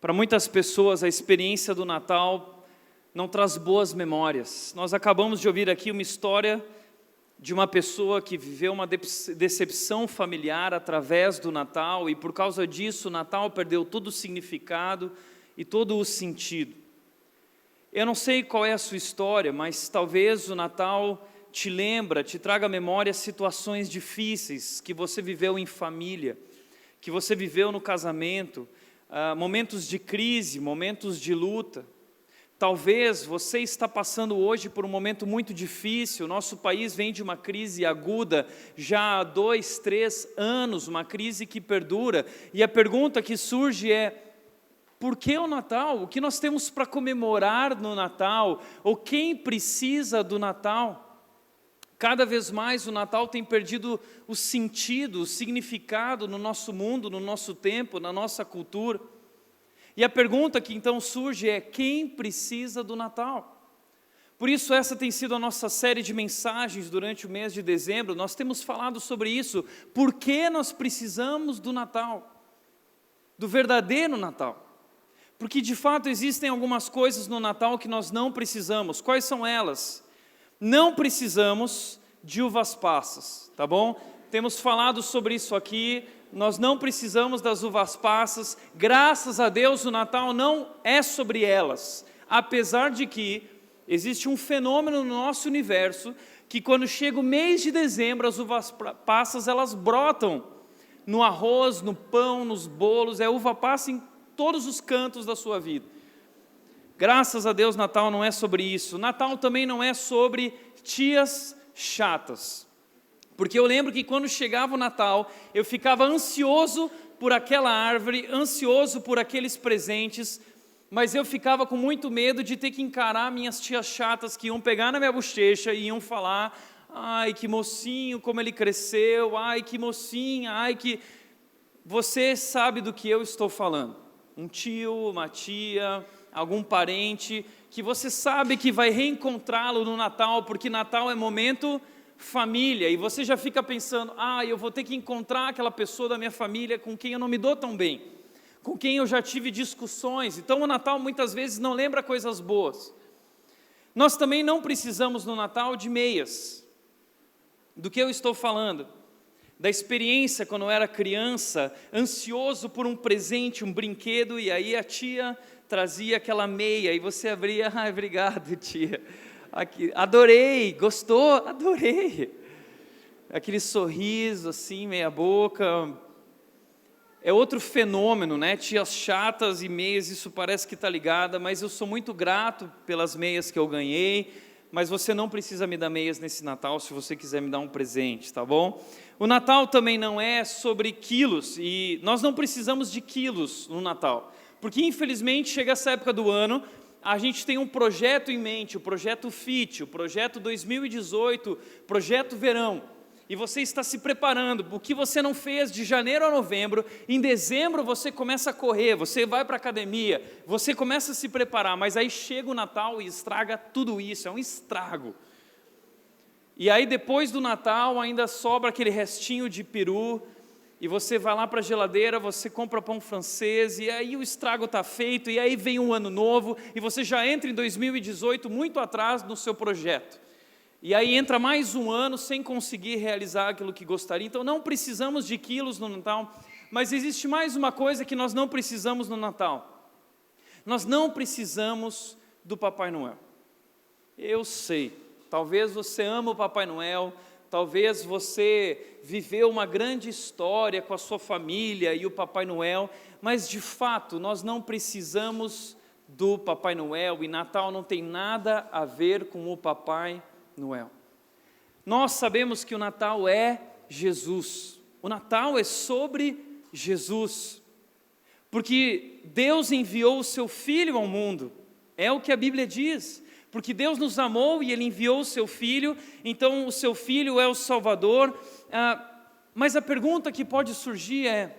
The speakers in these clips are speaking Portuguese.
Para muitas pessoas, a experiência do Natal não traz boas memórias. Nós acabamos de ouvir aqui uma história de uma pessoa que viveu uma decepção familiar através do Natal, e por causa disso o Natal perdeu todo o significado e todo o sentido. Eu não sei qual é a sua história, mas talvez o Natal te traga à memória situações difíceis que você viveu em família, que você viveu no casamento, momentos de crise, momentos de luta. Talvez você está passando hoje por um momento muito difícil. Nosso país vem de uma crise aguda já há 2, 3 anos, uma crise que perdura. E a pergunta que surge é: por que o Natal? O que nós temos para comemorar no Natal? Ou quem precisa do Natal? Cada vez mais o Natal tem perdido o sentido, o significado no nosso mundo, no nosso tempo, na nossa cultura. E a pergunta que então surge é: quem precisa do Natal? Por isso essa tem sido a nossa série de mensagens durante o mês de dezembro. Nós temos falado sobre isso. Por que nós precisamos do Natal? Do verdadeiro Natal. Porque de fato existem algumas coisas no Natal que nós não precisamos. Quais são elas? Não precisamos de uvas passas, tá bom? Temos falado sobre isso aqui. Nós não precisamos das uvas passas. Graças a Deus o Natal não é sobre elas. Apesar de que existe um fenômeno no nosso universo que quando chega o mês de dezembro as uvas passas elas brotam no arroz, no pão, nos bolos. É uva passa em todos os cantos da sua vida. Graças a Deus Natal não é sobre isso. Natal também não é sobre tias chatas. Porque eu lembro que quando chegava o Natal, eu ficava ansioso por aquela árvore, ansioso por aqueles presentes, mas eu ficava com muito medo de ter que encarar minhas tias chatas que iam pegar na minha bochecha e iam falar: ai, que mocinho, como ele cresceu, ai, que mocinha, ai, que... Você sabe do que eu estou falando. Um tio, uma tia, algum parente, que você sabe que vai reencontrá-lo no Natal, porque Natal é momento família, e você já fica pensando: eu vou ter que encontrar aquela pessoa da minha família com quem eu não me dou tão bem, com quem eu já tive discussões. Então o Natal muitas vezes não lembra coisas boas. Nós também não precisamos no Natal de meias. Do que eu estou falando? Da experiência quando eu era criança, ansioso por um presente, um brinquedo, e aí a tia trazia aquela meia, e você abria: ai, obrigado, tia. Aqui, adorei, gostou? Adorei. Aquele sorriso assim, meia boca. É outro fenômeno, né? Tias chatas e meias, isso parece que está ligado, mas eu sou muito grato pelas meias que eu ganhei, mas você não precisa me dar meias nesse Natal se você quiser me dar um presente, tá bom? O Natal também não é sobre quilos, e nós não precisamos de quilos no Natal, porque infelizmente chega essa época do ano, a gente tem um projeto em mente, o projeto FIT, o projeto 2018, projeto verão, e você está se preparando. O que você não fez de janeiro a novembro, em dezembro você começa a correr, você vai para a academia, você começa a se preparar, mas aí chega o Natal e estraga tudo isso, é um estrago. E aí depois do Natal ainda sobra aquele restinho de peru, e você vai lá para a geladeira, você compra pão francês, e aí o estrago está feito, e aí vem um ano novo, e você já entra em 2018 muito atrás no seu projeto. E aí entra mais um ano sem conseguir realizar aquilo que gostaria. Então não precisamos de quilos no Natal, mas existe mais uma coisa que nós não precisamos no Natal. Nós não precisamos do Papai Noel. Eu sei, talvez você ama o Papai Noel, talvez você viveu uma grande história com a sua família e o Papai Noel, mas de fato nós não precisamos do Papai Noel, e Natal não tem nada a ver com o Papai Noel. Nós sabemos que o Natal é Jesus. O Natal é sobre Jesus, porque Deus enviou o seu Filho ao mundo, é o que a Bíblia diz. Porque Deus nos amou e Ele enviou o seu Filho, então o seu Filho é o Salvador. Mas a pergunta que pode surgir é: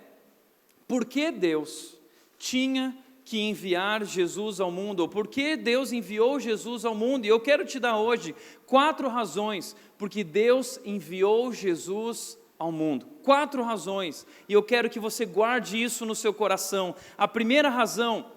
por que Deus tinha que enviar Jesus ao mundo? Ou por que Deus enviou Jesus ao mundo? E eu quero te dar hoje 4 razões porque Deus enviou Jesus ao mundo. 4 razões, e eu quero que você guarde isso no seu coração. A primeira razão,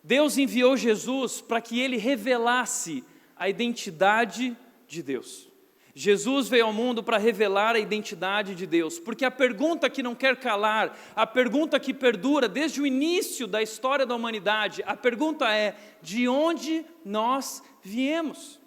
Deus enviou Jesus para que Ele revelasse a identidade de Deus. Jesus veio ao mundo para revelar a identidade de Deus, porque a pergunta que não quer calar, a pergunta que perdura desde o início da história da humanidade, a pergunta é: de onde nós viemos?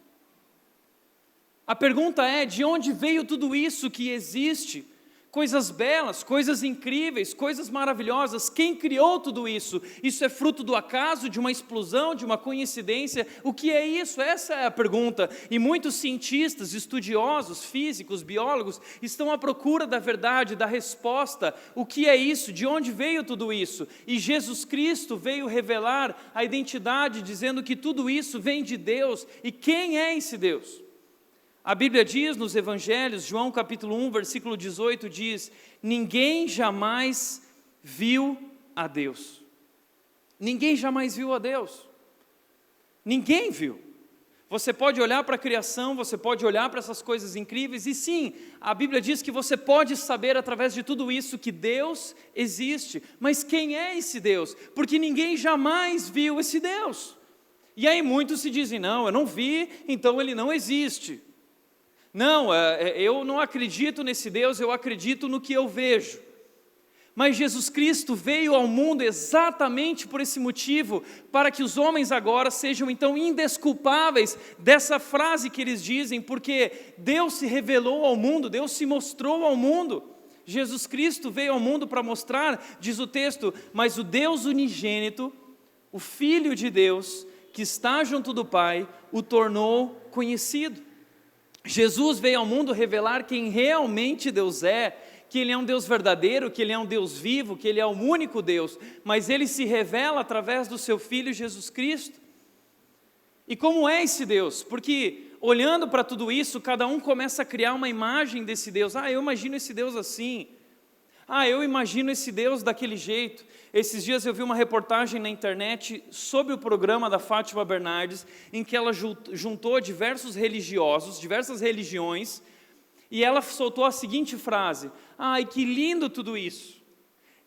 A pergunta é: de onde veio tudo isso que existe? Coisas belas, coisas incríveis, coisas maravilhosas. Quem criou tudo isso? Isso é fruto do acaso, de uma explosão, de uma coincidência? O que é isso? Essa é a pergunta. E muitos cientistas, estudiosos, físicos, biólogos, estão à procura da verdade, da resposta. O que é isso? De onde veio tudo isso? E Jesus Cristo veio revelar a identidade, dizendo que tudo isso vem de Deus. E quem é esse Deus? A Bíblia diz nos Evangelhos, João capítulo 1, versículo 18, diz: ninguém jamais viu a Deus. Ninguém jamais viu a Deus. Ninguém viu. Você pode olhar para a criação, você pode olhar para essas coisas incríveis, e sim, a Bíblia diz que você pode saber através de tudo isso que Deus existe. Mas quem é esse Deus? Porque ninguém jamais viu esse Deus. E aí muitos se dizem: não, eu não vi, então ele não existe. Não, eu não acredito nesse Deus, eu acredito no que eu vejo. Mas Jesus Cristo veio ao mundo exatamente por esse motivo, para que os homens agora sejam então indesculpáveis dessa frase que eles dizem, porque Deus se revelou ao mundo, Deus se mostrou ao mundo. Jesus Cristo veio ao mundo para mostrar, diz o texto, mas o Deus unigênito, o Filho de Deus, que está junto do Pai, o tornou conhecido. Jesus veio ao mundo revelar quem realmente Deus é, que Ele é um Deus verdadeiro, que Ele é um Deus vivo, que Ele é o único Deus, mas Ele se revela através do Seu Filho Jesus Cristo. E como é esse Deus? Porque olhando para tudo isso, cada um começa a criar uma imagem desse Deus. Eu imagino esse Deus assim. Eu imagino esse Deus daquele jeito. Esses dias eu vi uma reportagem na internet sobre o programa da Fátima Bernardes, em que ela juntou diversos religiosos, diversas religiões, e ela soltou a seguinte frase: que lindo tudo isso.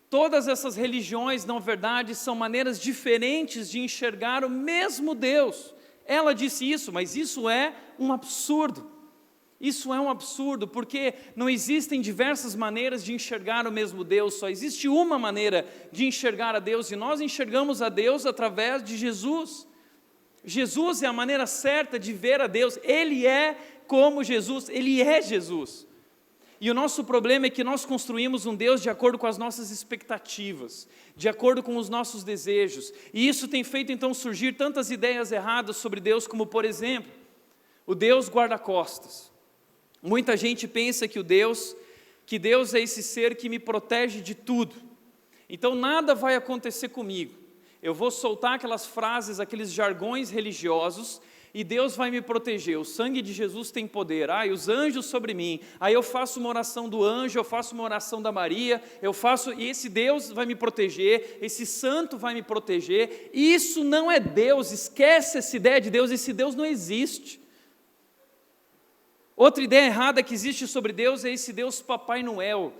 Todas essas religiões, na verdade, são maneiras diferentes de enxergar o mesmo Deus. Ela disse isso, mas isso é um absurdo. Isso é um absurdo, porque não existem diversas maneiras de enxergar o mesmo Deus, só existe uma maneira de enxergar a Deus, e nós enxergamos a Deus através de Jesus. Jesus é a maneira certa de ver a Deus, Ele é como Jesus, Ele é Jesus. E o nosso problema é que nós construímos um Deus de acordo com as nossas expectativas, de acordo com os nossos desejos, e isso tem feito então surgir tantas ideias erradas sobre Deus, como por exemplo, o Deus guarda-costas. Muita gente pensa que Deus é esse ser que me protege de tudo. Então nada vai acontecer comigo. Eu vou soltar aquelas frases, aqueles jargões religiosos, e Deus vai me proteger. O sangue de Jesus tem poder. E os anjos sobre mim. Aí eu faço uma oração do anjo, eu faço uma oração da Maria, e esse Deus vai me proteger, esse santo vai me proteger. Isso não é Deus, esquece essa ideia de Deus, esse Deus não existe. Outra ideia errada que existe sobre Deus é esse Deus Papai Noel.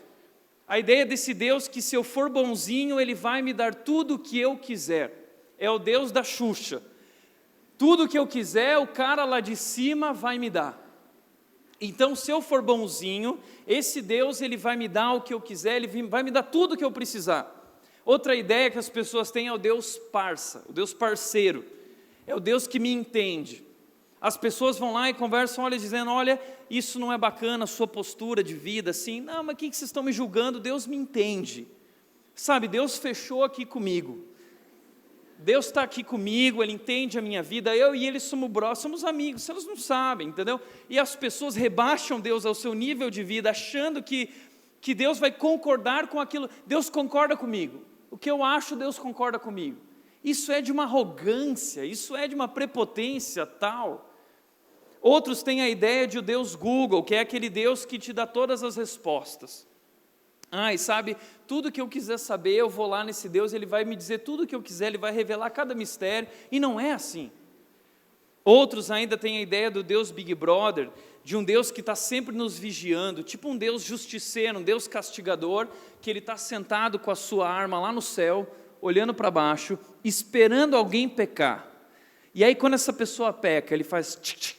A ideia desse Deus que, se eu for bonzinho, Ele vai me dar tudo o que eu quiser. É o Deus da Xuxa. Tudo que eu quiser, o cara lá de cima vai me dar. Então, se eu for bonzinho, esse Deus Ele vai me dar o que eu quiser, Ele vai me dar tudo o que eu precisar. Outra ideia que as pessoas têm é o Deus parça, o Deus parceiro. É o Deus que me entende. As pessoas vão lá e conversam, dizendo: olha, isso não é bacana, a sua postura de vida, assim. Não, mas o que vocês estão me julgando? Deus me entende. Sabe, Deus fechou aqui comigo. Deus está aqui comigo, Ele entende a minha vida, eu e Ele somos amigos, elas não sabem, entendeu? E as pessoas rebaixam Deus ao seu nível de vida, achando que Deus vai concordar com aquilo. Deus concorda comigo. O que eu acho, Deus concorda comigo. Isso é de uma arrogância, isso é de uma prepotência tal. Outros têm a ideia de o Deus Google, que é aquele Deus que te dá todas as respostas. E sabe, tudo que eu quiser saber, eu vou lá nesse Deus, Ele vai me dizer tudo o que eu quiser, Ele vai revelar cada mistério, e não é assim. Outros ainda têm a ideia do Deus Big Brother, de um Deus que está sempre nos vigiando, tipo um Deus justiceiro, um Deus castigador, que Ele está sentado com a sua arma lá no céu, olhando para baixo, esperando alguém pecar. E aí quando essa pessoa peca, Ele faz tch,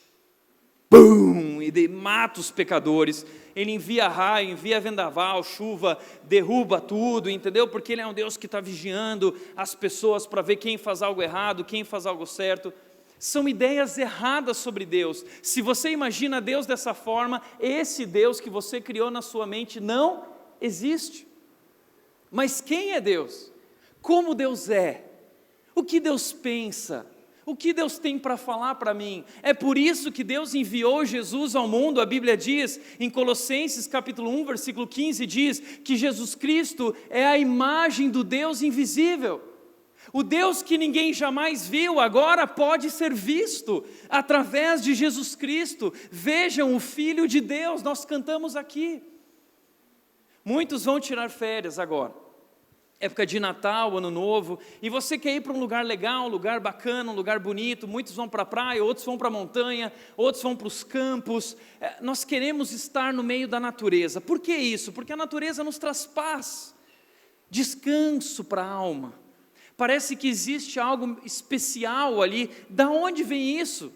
bum, e mata os pecadores. Ele envia raio, envia vendaval, chuva, derruba tudo, entendeu? Porque Ele é um Deus que está vigiando as pessoas para ver quem faz algo errado, quem faz algo certo. São ideias erradas sobre Deus. Se você imagina Deus dessa forma, esse Deus que você criou na sua mente não existe. Mas quem é Deus? Como Deus é? O que Deus pensa? O que Deus tem para falar para mim? É por isso que Deus enviou Jesus ao mundo. A Bíblia diz, em Colossenses capítulo 1, versículo 15, diz que Jesus Cristo é a imagem do Deus invisível. O Deus que ninguém jamais viu, agora pode ser visto através de Jesus Cristo. Vejam o Filho de Deus, nós cantamos aqui. Muitos vão tirar férias agora, época de Natal, Ano Novo, e você quer ir para um lugar legal, um lugar bacana, um lugar bonito. Muitos vão para a praia, outros vão para a montanha, outros vão para os campos. Nós queremos estar no meio da natureza. Por que isso? Porque a natureza nos traz paz, descanso para a alma. Parece que existe algo especial ali. Da onde vem isso?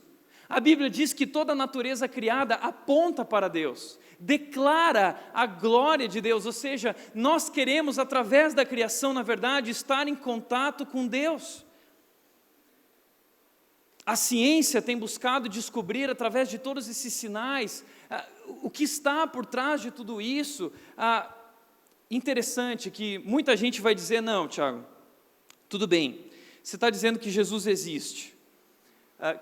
A Bíblia diz que toda a natureza criada aponta para Deus, declara a glória de Deus, ou seja, nós queremos através da criação, na verdade, estar em contato com Deus. A ciência tem buscado descobrir através de todos esses sinais, o que está por trás de tudo isso. Interessante que muita gente vai dizer, não, Tiago, tudo bem, você está dizendo que Jesus existe,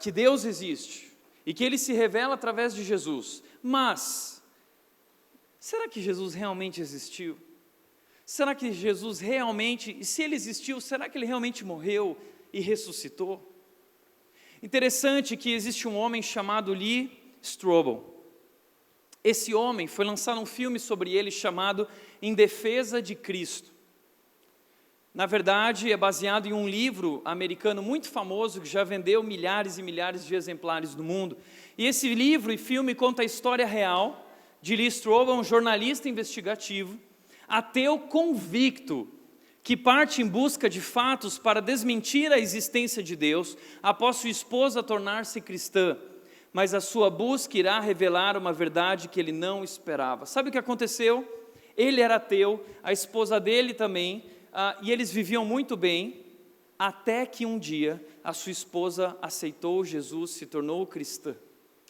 que Deus existe, e que Ele se revela através de Jesus, mas, será que Jesus realmente existiu? Será que Jesus realmente, e se Ele existiu, será que Ele realmente morreu e ressuscitou? Interessante que existe um homem chamado Lee Strobel. Esse homem, foi lançado um filme sobre ele chamado Em Defesa de Cristo. Na verdade, é baseado em um livro americano muito famoso, que já vendeu milhares e milhares de exemplares no mundo. E esse livro e filme conta a história real de Lee Strobel, um jornalista investigativo, ateu convicto, que parte em busca de fatos para desmentir a existência de Deus, após sua esposa tornar-se cristã. Mas a sua busca irá revelar uma verdade que ele não esperava. Sabe o que aconteceu? Ele era ateu, a esposa dele também, e eles viviam muito bem, até que um dia a sua esposa aceitou Jesus, se tornou cristã.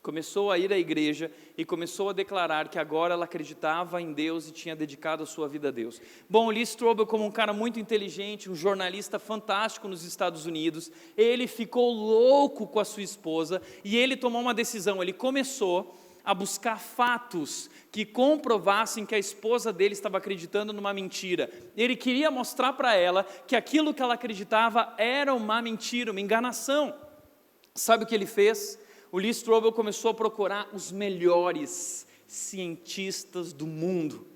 Começou a ir à igreja e começou a declarar que agora ela acreditava em Deus e tinha dedicado a sua vida a Deus. Bom, Lee Strobel, como um cara muito inteligente, um jornalista fantástico nos Estados Unidos, ele ficou louco com a sua esposa e ele tomou uma decisão. Ele começou a buscar fatos que comprovassem que a esposa dele estava acreditando numa mentira. Ele queria mostrar para ela que aquilo que ela acreditava era uma mentira, uma enganação. Sabe o que ele fez? O Lee Strobel começou a procurar os melhores cientistas do mundo.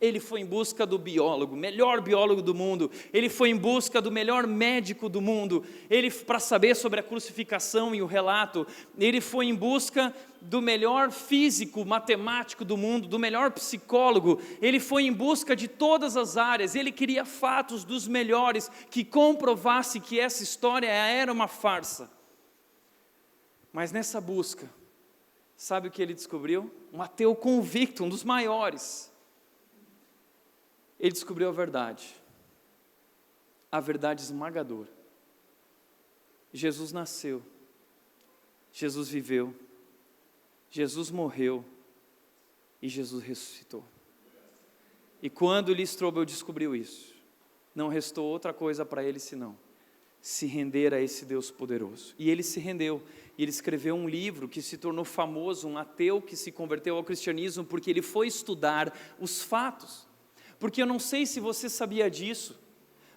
Ele foi em busca do biólogo, melhor biólogo do mundo. Ele foi em busca do melhor médico do mundo. Ele, para saber sobre a crucificação e o relato, ele foi em busca do melhor físico, matemático do mundo, do melhor psicólogo. Ele foi em busca de todas as áreas. Ele queria fatos dos melhores que comprovasse que essa história era uma farsa. Mas nessa busca, sabe o que ele descobriu? Um ateu convicto, um dos maiores. Ele descobriu a verdade esmagadora. Jesus nasceu, Jesus viveu, Jesus morreu e Jesus ressuscitou. E quando Lee Strobel descobriu isso, não restou outra coisa para ele senão se render a esse Deus poderoso. E ele se rendeu, e ele escreveu um livro que se tornou famoso, um ateu que se converteu ao cristianismo, porque ele foi estudar os fatos. Porque eu não sei se você sabia disso,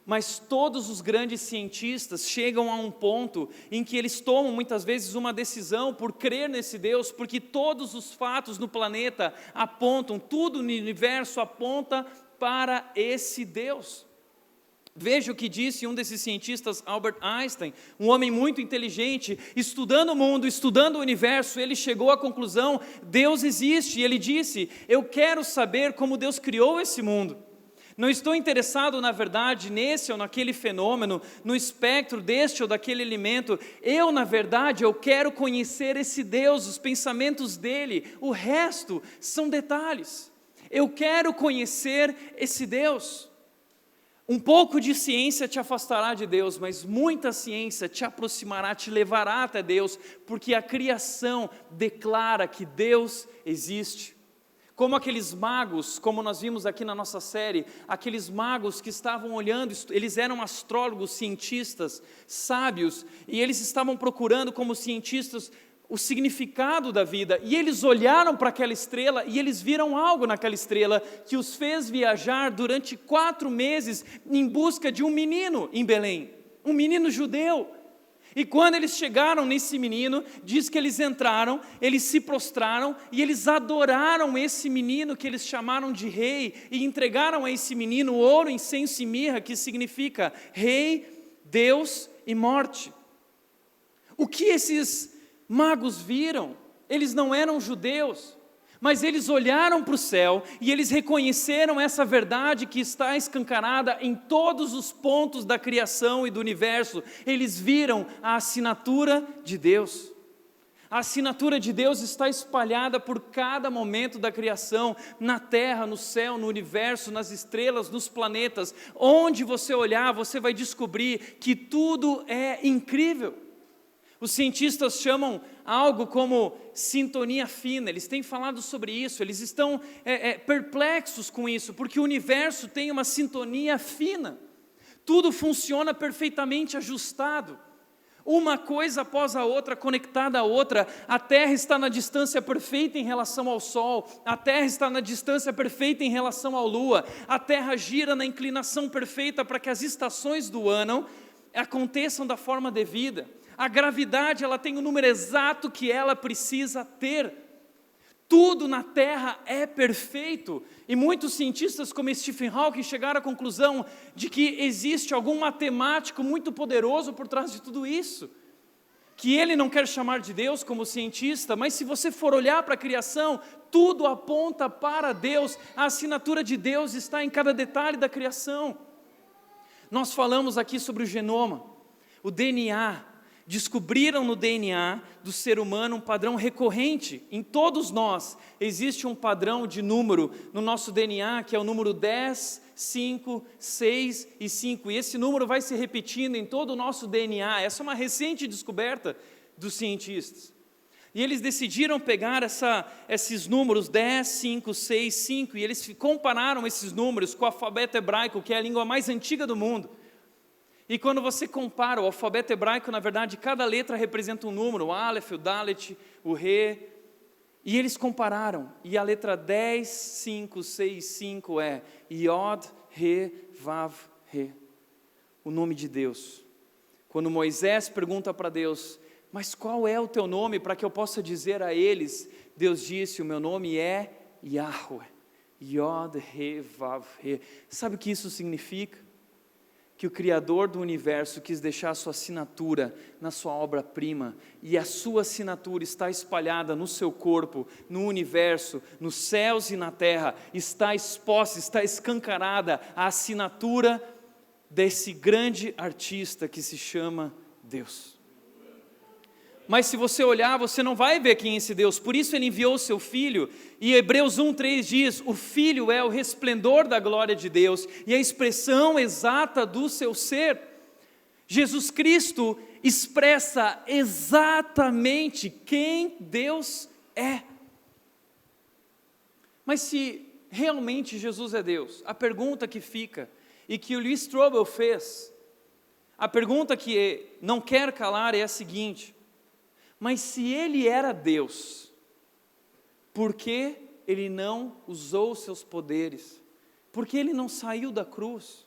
mas todos os grandes cientistas chegam a um ponto em que eles tomam muitas vezes uma decisão por crer nesse Deus, porque todos os fatos no planeta apontam, tudo no universo aponta para esse Deus. Veja o que disse um desses cientistas, Albert Einstein, um homem muito inteligente, estudando o mundo, estudando o universo, ele chegou à conclusão: Deus existe, e ele disse: eu quero saber como Deus criou esse mundo. Não estou interessado, na verdade, nesse ou naquele fenômeno, no espectro deste ou daquele elemento. Na verdade, eu quero conhecer esse Deus, os pensamentos dele, o resto são detalhes. Eu quero conhecer esse Deus. Um pouco de ciência te afastará de Deus, mas muita ciência te aproximará, te levará até Deus, porque a criação declara que Deus existe. Como aqueles magos, como nós vimos aqui na nossa série, aqueles magos que estavam olhando, eles eram astrólogos, cientistas, sábios, e eles estavam procurando como cientistas o significado da vida, e eles olharam para aquela estrela e eles viram algo naquela estrela que os fez viajar durante 4 meses em busca de um menino em Belém, um menino judeu. E quando eles chegaram nesse menino, diz que eles entraram, eles se prostraram e eles adoraram esse menino que eles chamaram de rei, e entregaram a esse menino ouro, incenso e mirra, que significa rei, Deus e morte. O que esses magos viram? Eles não eram judeus, mas eles olharam para o céu e eles reconheceram essa verdade que está escancarada em todos os pontos da criação e do universo. Eles viram a assinatura de Deus. A assinatura de Deus está espalhada por cada momento da criação, na terra, no céu, no universo, nas estrelas, nos planetas. Onde você olhar, você vai descobrir que tudo é incrível. Os cientistas chamam algo como sintonia fina, eles têm falado sobre isso, eles estão perplexos com isso, porque o universo tem uma sintonia fina, tudo funciona perfeitamente ajustado, uma coisa após a outra, conectada à outra. A Terra está na distância perfeita em relação ao Sol, a Terra está na distância perfeita em relação à Lua, a Terra gira na inclinação perfeita para que as estações do ano aconteçam da forma devida. A gravidade, ela tem o número exato que ela precisa ter. Tudo na Terra é perfeito. E muitos cientistas como Stephen Hawking chegaram à conclusão de que existe algum matemático muito poderoso por trás de tudo isso. Que ele não quer chamar de Deus como cientista, mas se você for olhar para a criação, tudo aponta para Deus. A assinatura de Deus está em cada detalhe da criação. Nós falamos aqui sobre o genoma, o DNA. Descobriram no DNA do ser humano um padrão recorrente. Em todos nós existe um padrão de número no nosso DNA, que é o número 10, 5, 6 e 5. E esse número vai se repetindo em todo o nosso DNA. Essa é uma recente descoberta dos cientistas. E eles decidiram pegar esses números 10, 5, 6, 5, e eles compararam esses números com o alfabeto hebraico, que é a língua mais antiga do mundo. E quando você compara o alfabeto hebraico, na verdade, cada letra representa um número, o Aleph, o Dalet, o Re, e eles compararam, e a letra 10, 5, 6, 5 é Yod, Re, Vav, Re, o nome de Deus. Quando Moisés pergunta para Deus: mas qual é o teu nome para que eu possa dizer a eles? Deus disse: o meu nome é Yahweh, Yod, Re, Vav, Re. Sabe o que isso significa? Que o Criador do universo quis deixar a sua assinatura na sua obra-prima, e a sua assinatura está espalhada no seu corpo, no universo, nos céus e na terra, está exposta, está escancarada a assinatura desse grande artista que se chama Deus. Mas se você olhar, você não vai ver quem é esse Deus. Por isso ele enviou o seu Filho, e Hebreus 1:3 diz: o Filho é o resplendor da glória de Deus, e a expressão exata do seu ser. Jesus Cristo expressa exatamente quem Deus é. Mas se realmente Jesus é Deus, a pergunta que fica, e que o Lee Strobel fez, a pergunta que não quer calar é a seguinte: mas se ele era Deus, por que ele não usou os seus poderes? Por que ele não saiu da cruz?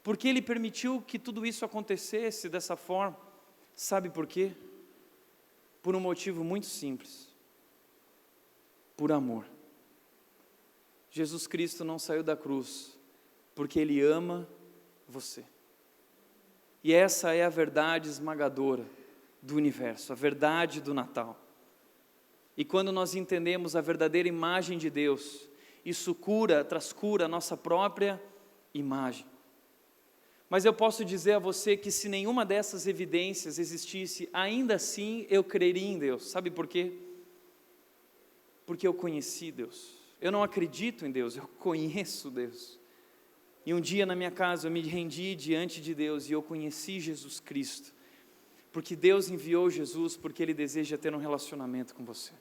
Por que ele permitiu que tudo isso acontecesse dessa forma? Sabe por quê? Por um motivo muito simples: por amor. Jesus Cristo não saiu da cruz porque ele ama você. E essa é a verdade esmagadora do universo, a verdade do Natal. E quando nós entendemos a verdadeira imagem de Deus, isso traz cura a nossa própria imagem. Mas eu posso dizer a você que se nenhuma dessas evidências existisse, ainda assim eu creria em Deus. Sabe por quê? Porque eu conheci Deus. Eu não acredito em Deus, eu conheço Deus. E um dia na minha casa eu me rendi diante de Deus e eu conheci Jesus Cristo. Porque Deus enviou Jesus porque Ele deseja ter um relacionamento com você.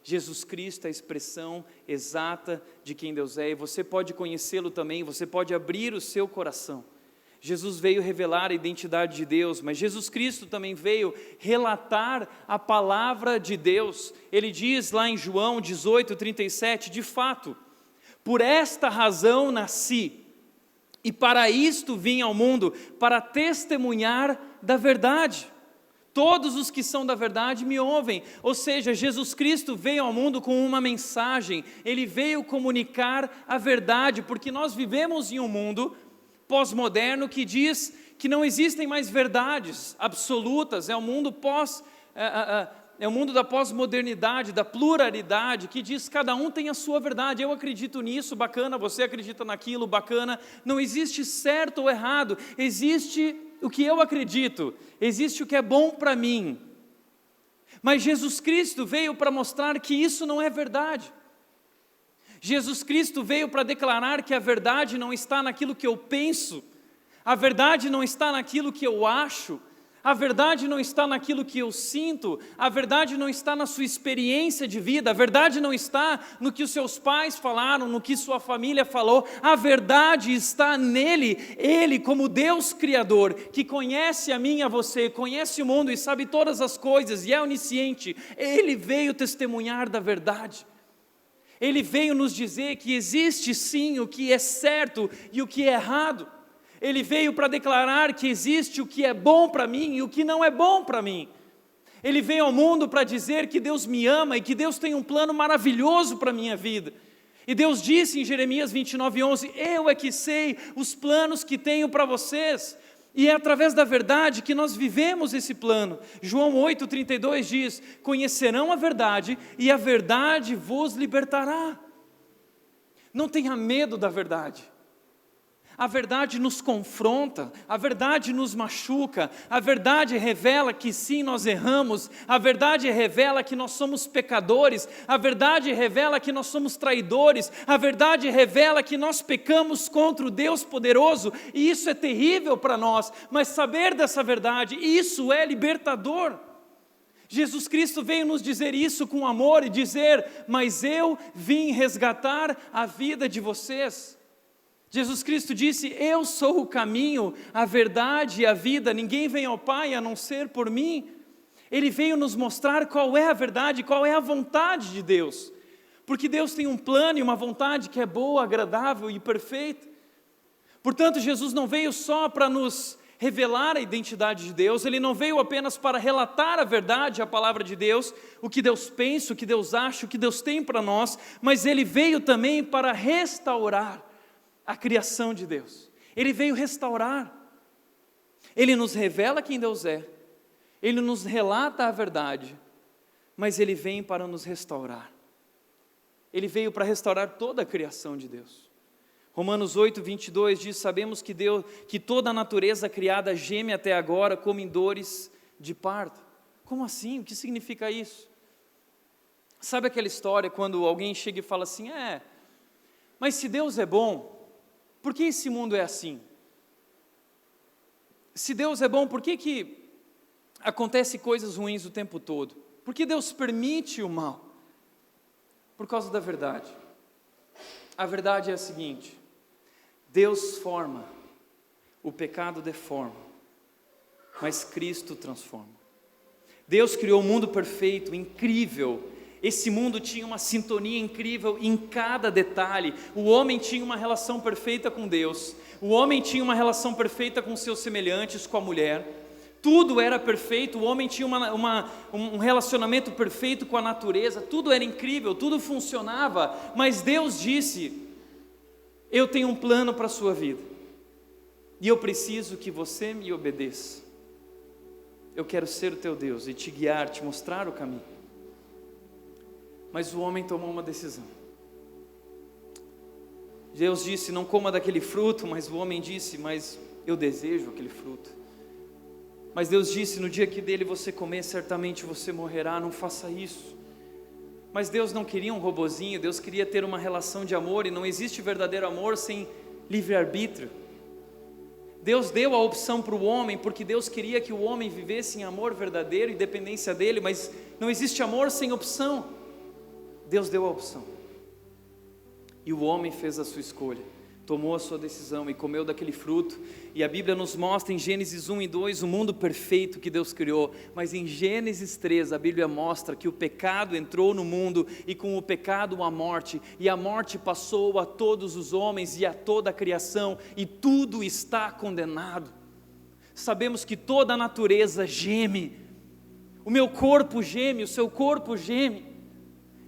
Jesus Cristo é a expressão exata de quem Deus é, e você pode conhecê-lo também, você pode abrir o seu coração. Jesus veio revelar a identidade de Deus, mas Jesus Cristo também veio relatar a palavra de Deus. Ele diz lá em João 18:37, de fato, por esta razão nasci, e para isto vim ao mundo, para testemunhar da verdade. Todos os que são da verdade me ouvem. Ou seja, Jesus Cristo veio ao mundo com uma mensagem. Ele veio comunicar a verdade, porque nós vivemos em um mundo pós-moderno que diz que não existem mais verdades absolutas. É o mundo é o mundo da pós-modernidade, da pluralidade, que diz que cada um tem a sua verdade. Eu acredito nisso, bacana, você acredita naquilo, bacana. Não existe certo ou errado, existe o que eu acredito, existe o que é bom para mim. Mas Jesus Cristo veio para mostrar que isso não é verdade. Jesus Cristo veio para declarar que a verdade não está naquilo que eu penso, a verdade não está naquilo que eu acho, a verdade não está naquilo que eu sinto, a verdade não está na sua experiência de vida, a verdade não está no que os seus pais falaram, no que sua família falou, a verdade está nele. Ele, como Deus Criador, que conhece a mim e a você, conhece o mundo e sabe todas as coisas e é onisciente, Ele veio testemunhar da verdade. Ele veio nos dizer que existe sim o que é certo e o que é errado. Ele veio para declarar que existe o que é bom para mim e o que não é bom para mim. Ele veio ao mundo para dizer que Deus me ama e que Deus tem um plano maravilhoso para a minha vida. E Deus disse em Jeremias 29:11, eu é que sei os planos que tenho para vocês. E é através da verdade que nós vivemos esse plano. João 8:32 diz, conhecerão a verdade e a verdade vos libertará. Não tenha medo da verdade. A verdade nos confronta, a verdade nos machuca, a verdade revela que sim, nós erramos, a verdade revela que nós somos pecadores, a verdade revela que nós somos traidores, a verdade revela que nós pecamos contra o Deus poderoso, e isso é terrível para nós, mas saber dessa verdade, isso é libertador. Jesus Cristo veio nos dizer isso com amor e dizer, mas eu vim resgatar a vida de vocês. Jesus Cristo disse, eu sou o caminho, a verdade e a vida, ninguém vem ao Pai a não ser por mim. Ele veio nos mostrar qual é a verdade, qual é a vontade de Deus, porque Deus tem um plano e uma vontade que é boa, agradável e perfeita. Portanto, Jesus não veio só para nos revelar a identidade de Deus, Ele não veio apenas para relatar a verdade, a palavra de Deus, o que Deus pensa, o que Deus acha, o que Deus tem para nós, mas Ele veio também para restaurar a criação de Deus. Ele veio restaurar. Ele nos revela quem Deus é. Ele nos relata a verdade. Mas Ele vem para nos restaurar. Ele veio para restaurar toda a criação de Deus. Romanos 8:22 diz, sabemos que toda a natureza criada geme até agora como em dores de parto. Como assim? O que significa isso? Sabe aquela história quando alguém chega e fala assim, mas se Deus é bom, por que esse mundo é assim? Se Deus é bom, por que acontece coisas ruins o tempo todo? Por que Deus permite o mal? Por causa da verdade. A verdade é a seguinte, Deus forma, o pecado deforma, mas Cristo transforma. Deus criou um mundo perfeito, incrível. Esse mundo tinha uma sintonia incrível em cada detalhe. O homem tinha uma relação perfeita com Deus. O homem tinha uma relação perfeita com seus semelhantes, com a mulher. Tudo era perfeito. O homem tinha um relacionamento perfeito com a natureza. Tudo era incrível, tudo funcionava. Mas Deus disse, eu tenho um plano para a sua vida. e eu preciso que você me obedeça. Eu quero ser o teu Deus e te guiar, te mostrar o caminho. Mas o homem tomou uma decisão. Deus disse, não coma daquele fruto, mas o homem disse, mas eu desejo aquele fruto. Mas Deus disse, no dia que dele você comer, certamente você morrerá, não faça isso. Mas Deus não queria um robozinho, Deus queria ter uma relação de amor, e não existe verdadeiro amor sem livre-arbítrio. Deus deu a opção para o homem, porque Deus queria que o homem vivesse em amor verdadeiro e dependência dele, mas não existe amor sem opção. Deus deu a opção. E o homem fez a sua escolha, tomou a sua decisão e comeu daquele fruto. E a Bíblia nos mostra em Gênesis 1 e 2 o mundo perfeito que Deus criou. Mas em Gênesis 3 a Bíblia mostra que o pecado entrou no mundo, e com o pecado a morte. E a morte passou a todos os homens e a toda a criação, e tudo está condenado. Sabemos que toda a natureza geme. O meu corpo geme, o seu corpo geme.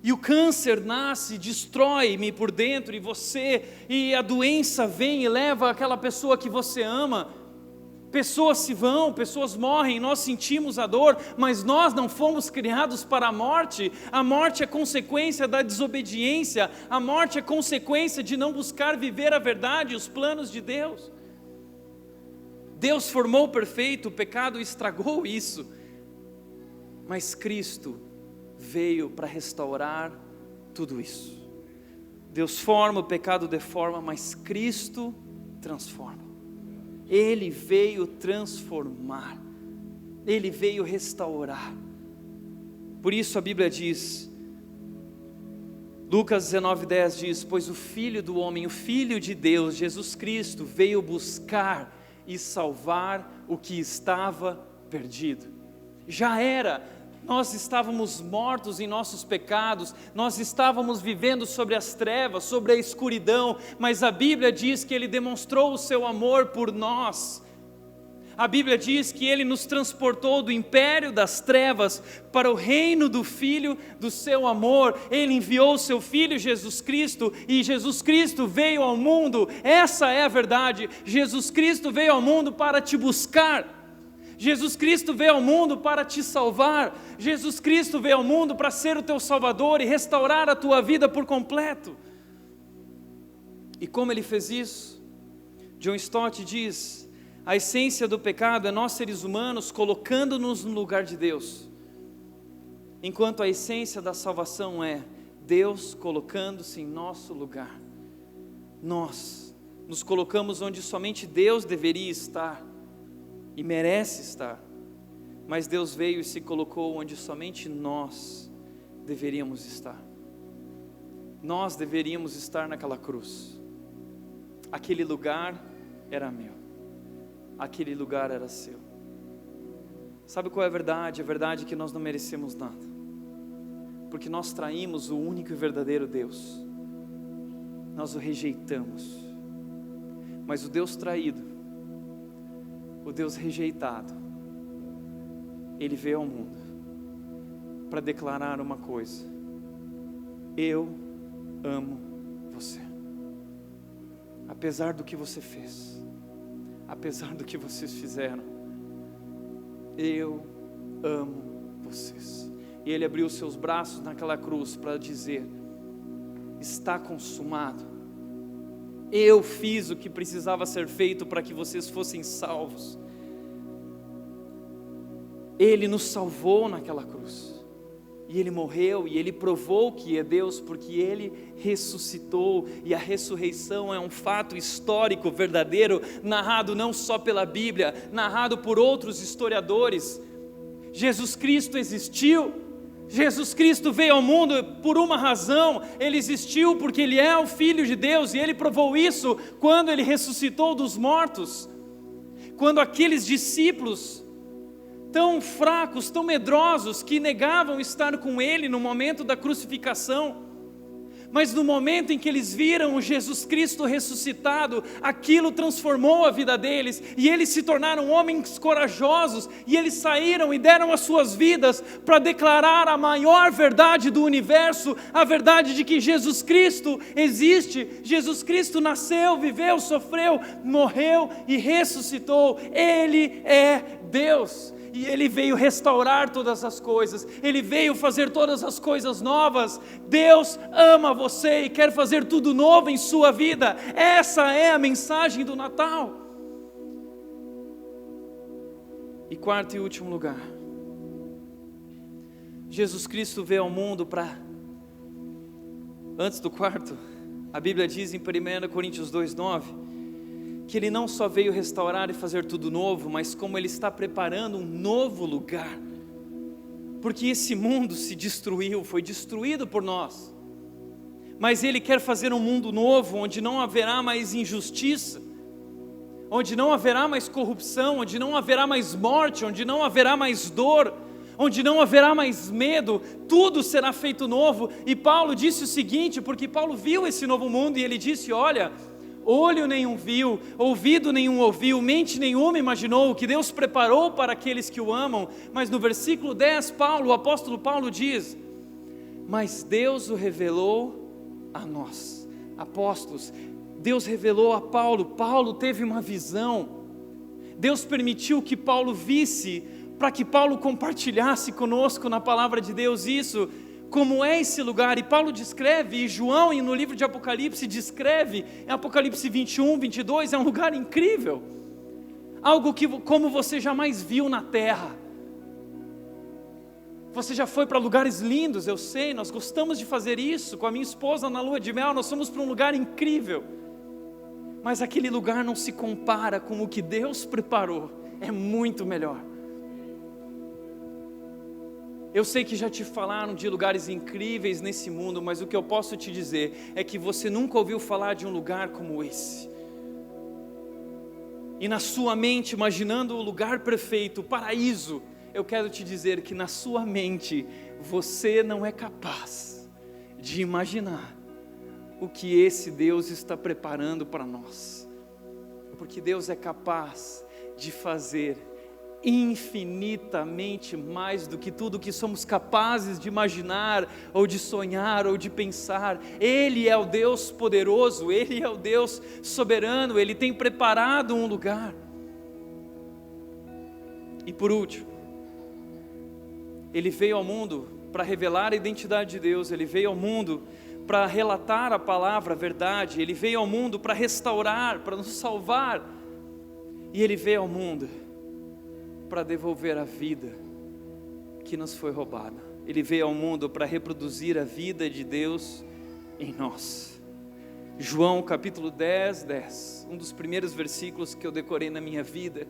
E o câncer nasce, destrói-me por dentro, e a doença vem e leva aquela pessoa que você ama. Pessoas se vão, pessoas morrem, nós sentimos a dor, mas nós não fomos criados para a morte é consequência da desobediência, a morte é consequência de não buscar viver a verdade, os planos de Deus. Deus formou perfeito, o pecado estragou isso, mas Cristo veio para restaurar tudo isso. Deus forma, o pecado deforma, mas Cristo transforma. Ele veio transformar, Ele veio restaurar. Por isso a Bíblia diz, Lucas 19:10 diz, pois o Filho do homem, o Filho de Deus, Jesus Cristo, veio buscar e salvar o que estava perdido. Já era. Nós estávamos mortos em nossos pecados, nós estávamos vivendo sobre as trevas, sobre a escuridão, mas a Bíblia diz que Ele demonstrou o seu amor por nós. A Bíblia diz que Ele nos transportou do império das trevas para o reino do Filho do seu amor. Ele enviou o seu Filho Jesus Cristo, e Jesus Cristo veio ao mundo. Essa é a verdade. Jesus Cristo veio ao mundo para te buscar. Jesus Cristo veio ao mundo para te salvar. Jesus Cristo veio ao mundo para ser o teu Salvador e restaurar a tua vida por completo. E como Ele fez isso? John Stott diz, a essência do pecado é nós seres humanos colocando-nos no lugar de Deus, enquanto a essência da salvação é Deus colocando-se em nosso lugar. Nós nos colocamos onde somente Deus deveria estar e merece estar, mas Deus veio e se colocou onde somente nós deveríamos estar. Nós deveríamos estar naquela cruz. Aquele lugar era meu, aquele lugar era seu. Sabe qual é a verdade? A verdade é que nós não merecemos nada, porque nós traímos o único e verdadeiro Deus, nós o rejeitamos. Mas o Deus traído, o Deus rejeitado, Ele veio ao mundo para declarar uma coisa: eu amo você. Apesar do que você fez, apesar do que vocês fizeram, eu amo vocês. E Ele abriu os seus braços naquela cruz para dizer: está consumado. Eu fiz o que precisava ser feito para que vocês fossem salvos. Ele nos salvou naquela cruz, e Ele morreu, e Ele provou que é Deus, porque Ele ressuscitou, e a ressurreição é um fato histórico, verdadeiro, narrado não só pela Bíblia, narrado por outros historiadores. Jesus Cristo existiu. Jesus Cristo veio ao mundo por uma razão. Ele existiu porque Ele é o Filho de Deus, e Ele provou isso quando Ele ressuscitou dos mortos. Quando aqueles discípulos tão fracos, tão medrosos, que negavam estar com Ele no momento da crucificação, mas no momento em que eles viram o Jesus Cristo ressuscitado, aquilo transformou a vida deles, e eles se tornaram homens corajosos, e eles saíram e deram as suas vidas para declarar a maior verdade do universo, a verdade de que Jesus Cristo existe, Jesus Cristo nasceu, viveu, sofreu, morreu e ressuscitou. Ele é Deus. E Ele veio restaurar todas as coisas, Ele veio fazer todas as coisas novas. Deus ama você e quer fazer tudo novo em sua vida. Essa é a mensagem do Natal. E quarto e último lugar, Jesus Cristo veio ao mundo para... Antes do quarto, a Bíblia diz em 1 Coríntios 2:9, que Ele não só veio restaurar e fazer tudo novo, mas como Ele está preparando um novo lugar, porque esse mundo se destruiu, foi destruído por nós, mas Ele quer fazer um mundo novo, onde não haverá mais injustiça, onde não haverá mais corrupção, onde não haverá mais morte, onde não haverá mais dor, onde não haverá mais medo, tudo será feito novo. E Paulo disse o seguinte, porque Paulo viu esse novo mundo, e ele disse: olha, olho nenhum viu, ouvido nenhum ouviu, mente nenhuma imaginou o que Deus preparou para aqueles que o amam. Mas no versículo 10, o apóstolo Paulo diz: mas Deus o revelou a nós, apóstolos. Deus revelou a Paulo, Paulo teve uma visão, Deus permitiu que Paulo visse, para que Paulo compartilhasse conosco na palavra de Deus isso, como é esse lugar. E Paulo descreve, e João no livro de Apocalipse descreve, em Apocalipse 21, 22, é um lugar incrível, algo que como você jamais viu na terra. Você já foi para lugares lindos, eu sei, nós gostamos de fazer isso, com a minha esposa na lua de mel, nós fomos para um lugar incrível, mas aquele lugar não se compara com o que Deus preparou, é muito melhor. Eu sei que já te falaram de lugares incríveis nesse mundo, mas o que eu posso te dizer é que você nunca ouviu falar de um lugar como esse. E na sua mente, imaginando o lugar perfeito, o paraíso, eu quero te dizer que na sua mente, você não é capaz de imaginar o que esse Deus está preparando para nós. Porque Deus é capaz de fazer infinitamente mais do que tudo que somos capazes de imaginar, ou de sonhar, ou de pensar. Ele é o Deus poderoso, Ele é o Deus soberano, Ele tem preparado um lugar. E por último, Ele veio ao mundo para revelar a identidade de Deus, Ele veio ao mundo para relatar a palavra, a verdade, Ele veio ao mundo para restaurar, para nos salvar, e Ele veio ao mundo para devolver a vida que nos foi roubada. Ele veio ao mundo para reproduzir a vida de Deus em nós. João capítulo 10, um dos primeiros versículos que eu decorei na minha vida,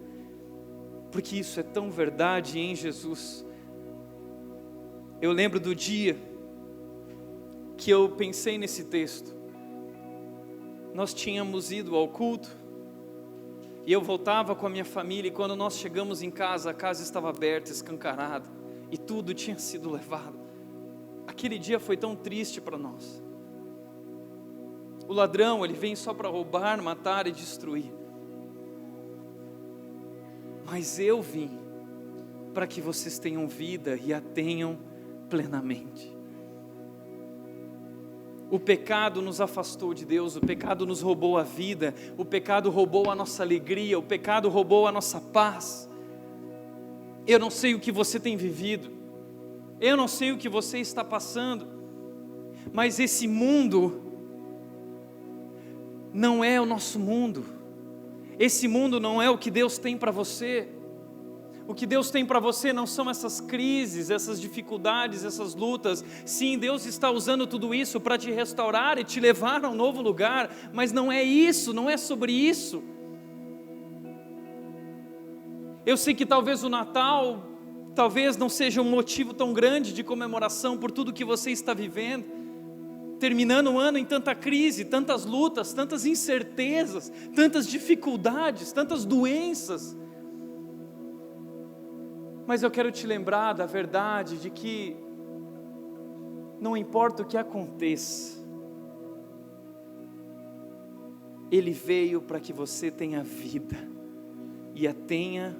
porque isso é tão verdade em Jesus. Eu lembro do dia que eu pensei nesse texto. Nós tínhamos ido ao culto, e eu voltava com a minha família, e quando nós chegamos em casa, a casa estava aberta, escancarada, e tudo tinha sido levado. Aquele dia foi tão triste para nós. O ladrão, ele vem só para roubar, matar e destruir. Mas eu vim para que vocês tenham vida e a tenham plenamente. O pecado nos afastou de Deus, o pecado nos roubou a vida, o pecado roubou a nossa alegria, o pecado roubou a nossa paz. Eu não sei o que você tem vivido, eu não sei o que você está passando, mas esse mundo não é o nosso mundo, esse mundo não é o que Deus tem para você. O que Deus tem para você não são essas crises, essas dificuldades, essas lutas. Sim, Deus está usando tudo isso para te restaurar e te levar a um novo lugar, mas não é isso, não é sobre isso. Eu sei que talvez o Natal, talvez não seja um motivo tão grande de comemoração por tudo que você está vivendo, terminando o ano em tanta crise, tantas lutas, tantas incertezas, tantas dificuldades, tantas doenças. Mas eu quero te lembrar da verdade de que não importa o que aconteça, Ele veio para que você tenha vida e a tenha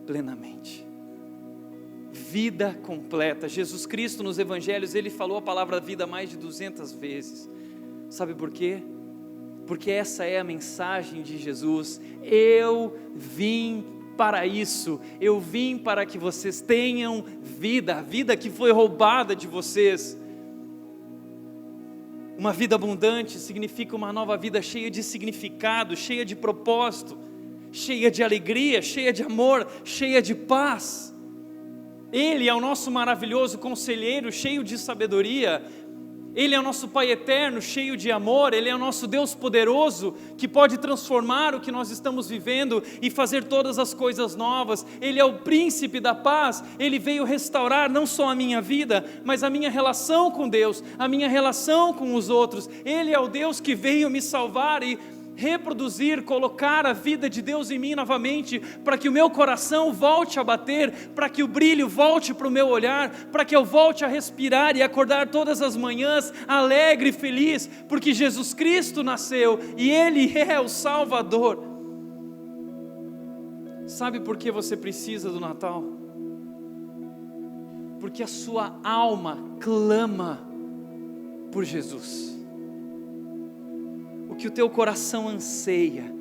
plenamente. Vida completa. Jesus Cristo nos evangelhos, Ele falou a palavra vida mais de 200 vezes. Sabe por quê? Porque essa é a mensagem de Jesus. Eu vim para isso. Eu vim para que vocês tenham vida, a vida que foi roubada de vocês. Uma vida abundante significa uma nova vida cheia de significado, cheia de propósito, cheia de alegria, cheia de amor, cheia de paz. Ele é o nosso maravilhoso conselheiro, cheio de sabedoria. Ele é o nosso Pai eterno, cheio de amor. Ele é o nosso Deus poderoso, que pode transformar o que nós estamos vivendo e fazer todas as coisas novas. Ele é o príncipe da paz. Ele veio restaurar não só a minha vida, mas a minha relação com Deus, a minha relação com os outros. Ele é o Deus que veio me salvar e reproduzir, colocar a vida de Deus em mim novamente, para que o meu coração volte a bater, para que o brilho volte para o meu olhar, para que eu volte a respirar e acordar todas as manhãs alegre e feliz, porque Jesus Cristo nasceu e Ele é o Salvador. Sabe por que você precisa do Natal? Porque a sua alma clama por Jesus. O que o teu coração anseia.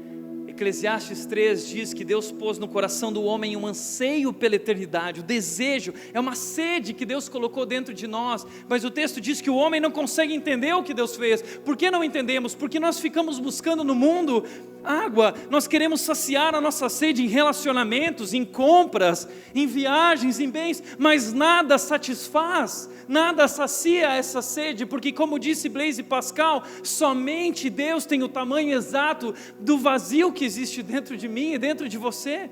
Eclesiastes 3 diz que Deus pôs no coração do homem um anseio pela eternidade, o desejo, é uma sede que Deus colocou dentro de nós, mas o texto diz que o homem não consegue entender o que Deus fez. Por que não entendemos? Porque nós ficamos buscando no mundo água, nós queremos saciar a nossa sede em relacionamentos, em compras, em viagens, em bens, mas nada satisfaz, nada sacia essa sede, porque como disse Blaise Pascal, somente Deus tem o tamanho exato do vazio que existe dentro de mim e dentro de você.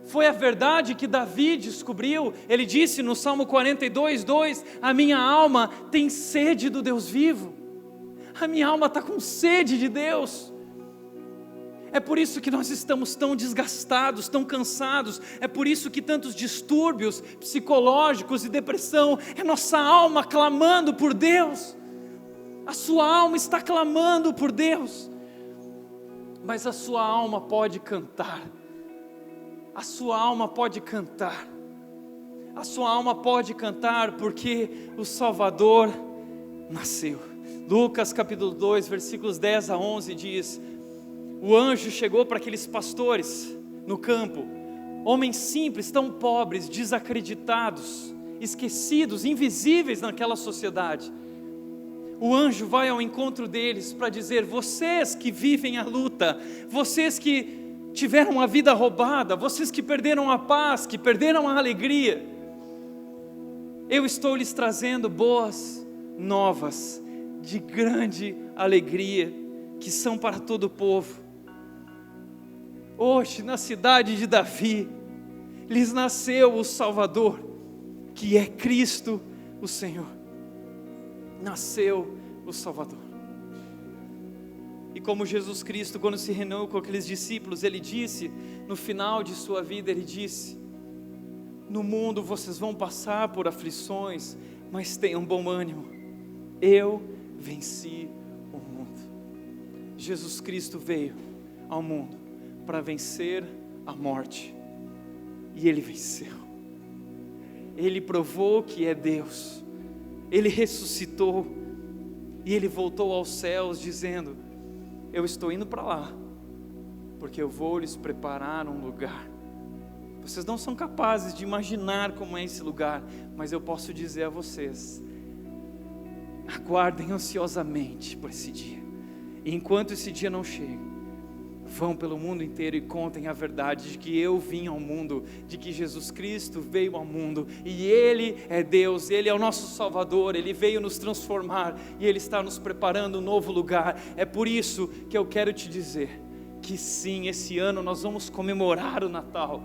Foi a verdade que Davi descobriu. Ele disse no Salmo 42:2, a minha alma tem sede do Deus vivo, a minha alma está com sede de Deus. É por isso que nós estamos tão desgastados, tão cansados. É por isso que tantos distúrbios psicológicos e depressão. É nossa alma clamando por Deus. A sua alma está clamando por Deus. Mas a sua alma pode cantar. A sua alma pode cantar. A sua alma pode cantar porque o Salvador nasceu. Lucas capítulo 2, versículos 10 a 11 diz: o anjo chegou para aqueles pastores no campo, homens simples, tão pobres, desacreditados, esquecidos, invisíveis naquela sociedade. O anjo vai ao encontro deles para dizer: vocês que vivem a luta, vocês que tiveram a vida roubada, vocês que perderam a paz, que perderam a alegria, eu estou lhes trazendo boas novas, de grande alegria, que são para todo o povo. Hoje, na cidade de Davi, lhes nasceu o Salvador, que é Cristo o Senhor. Nasceu o Salvador. E como Jesus Cristo, quando se reuniu com aqueles discípulos, Ele disse, no final de sua vida, Ele disse: no mundo vocês vão passar por aflições, mas tenham bom ânimo, eu venci o mundo. Jesus Cristo veio ao mundo para vencer a morte, e Ele venceu. Ele provou que é Deus, Ele ressuscitou, e Ele voltou aos céus dizendo: eu estou indo para lá, porque eu vou lhes preparar um lugar. Vocês não são capazes de imaginar como é esse lugar, mas eu posso dizer a vocês: aguardem ansiosamente por esse dia, e enquanto esse dia não chega, vão pelo mundo inteiro e contem a verdade de que eu vim ao mundo, de que Jesus Cristo veio ao mundo, e Ele é Deus, Ele é o nosso Salvador, Ele veio nos transformar, e Ele está nos preparando um novo lugar. É por isso que eu quero te dizer, que sim, esse ano nós vamos comemorar o Natal,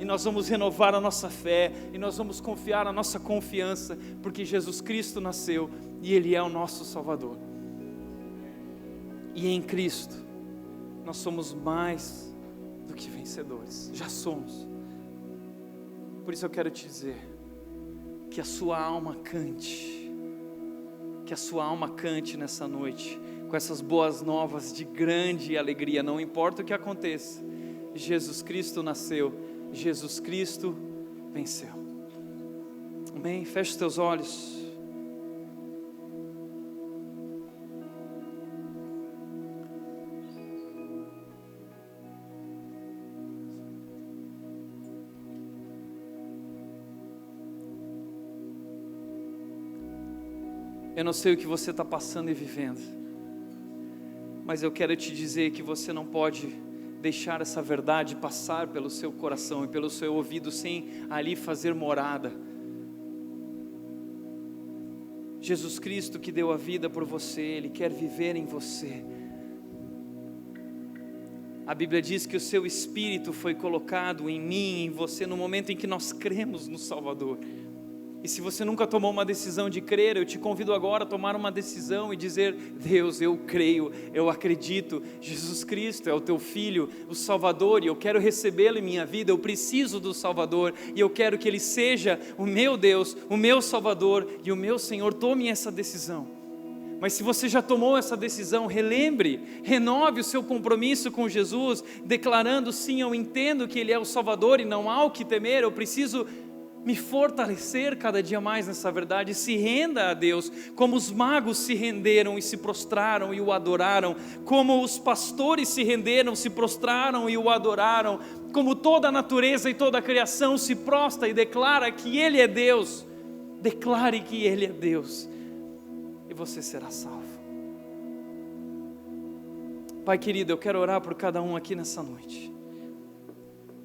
e nós vamos renovar a nossa fé, e nós vamos confiar a nossa confiança, porque Jesus Cristo nasceu, e Ele é o nosso Salvador. E em Cristo, nós somos mais do que vencedores, já somos. Por isso eu quero te dizer, que a sua alma cante, que a sua alma cante nessa noite, com essas boas novas de grande alegria, não importa o que aconteça, Jesus Cristo nasceu, Jesus Cristo venceu. Amém? Feche os teus olhos. Eu não sei o que você está passando e vivendo, mas eu quero te dizer que você não pode deixar essa verdade passar pelo seu coração e pelo seu ouvido sem ali fazer morada. Jesus Cristo que deu a vida por você, Ele quer viver em você. A Bíblia diz que o seu Espírito foi colocado em mim, em você, no momento em que nós cremos no Salvador. E se você nunca tomou uma decisão de crer, eu te convido agora a tomar uma decisão e dizer: Deus, eu creio, eu acredito, Jesus Cristo é o teu Filho, o Salvador, e eu quero recebê-lo em minha vida, eu preciso do Salvador, e eu quero que Ele seja o meu Deus, o meu Salvador e o meu Senhor. Tome essa decisão. Mas se você já tomou essa decisão, relembre, renove o seu compromisso com Jesus, declarando: sim, eu entendo que Ele é o Salvador e não há o que temer, eu preciso me fortalecer cada dia mais nessa verdade. Se renda a Deus, como os magos se renderam e se prostraram e o adoraram, como os pastores se renderam, se prostraram e o adoraram, como toda a natureza e toda a criação se prostra e declara que Ele é Deus. Declare que Ele é Deus, e você será salvo. Pai querido, eu quero orar por cada um aqui nessa noite,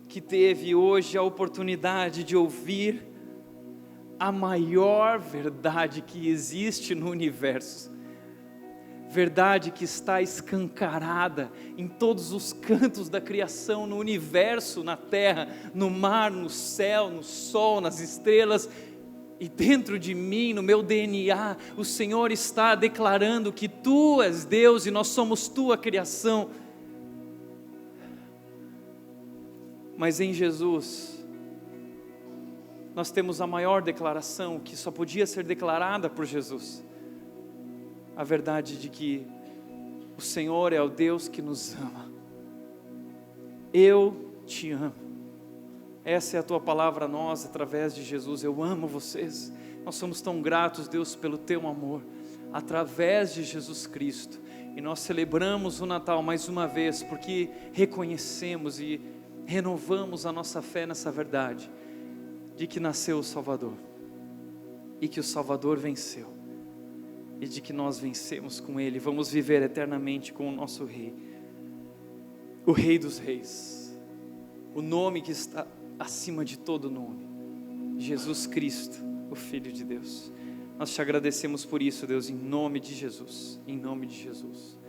que teve hoje a oportunidade de ouvir a maior verdade que existe no universo, verdade que está escancarada em todos os cantos da criação, no universo, na terra, no mar, no céu, no sol, nas estrelas, e dentro de mim, no meu DNA, o Senhor está declarando que Tu és Deus e nós somos Tua criação. Mas em Jesus, nós temos a maior declaração que só podia ser declarada por Jesus. A verdade de que o Senhor é o Deus que nos ama. Eu te amo. Essa é a Tua palavra a nós, através de Jesus. Eu amo vocês. Nós somos tão gratos, Deus, pelo Teu amor, através de Jesus Cristo. E nós celebramos o Natal mais uma vez, porque reconhecemos e renovamos a nossa fé nessa verdade, de que nasceu o Salvador, e que o Salvador venceu, e de que nós vencemos com Ele, vamos viver eternamente com o nosso Rei, o Rei dos Reis, o nome que está acima de todo nome, Jesus Cristo, o Filho de Deus. Nós te agradecemos por isso, Deus, em nome de Jesus, em nome de Jesus.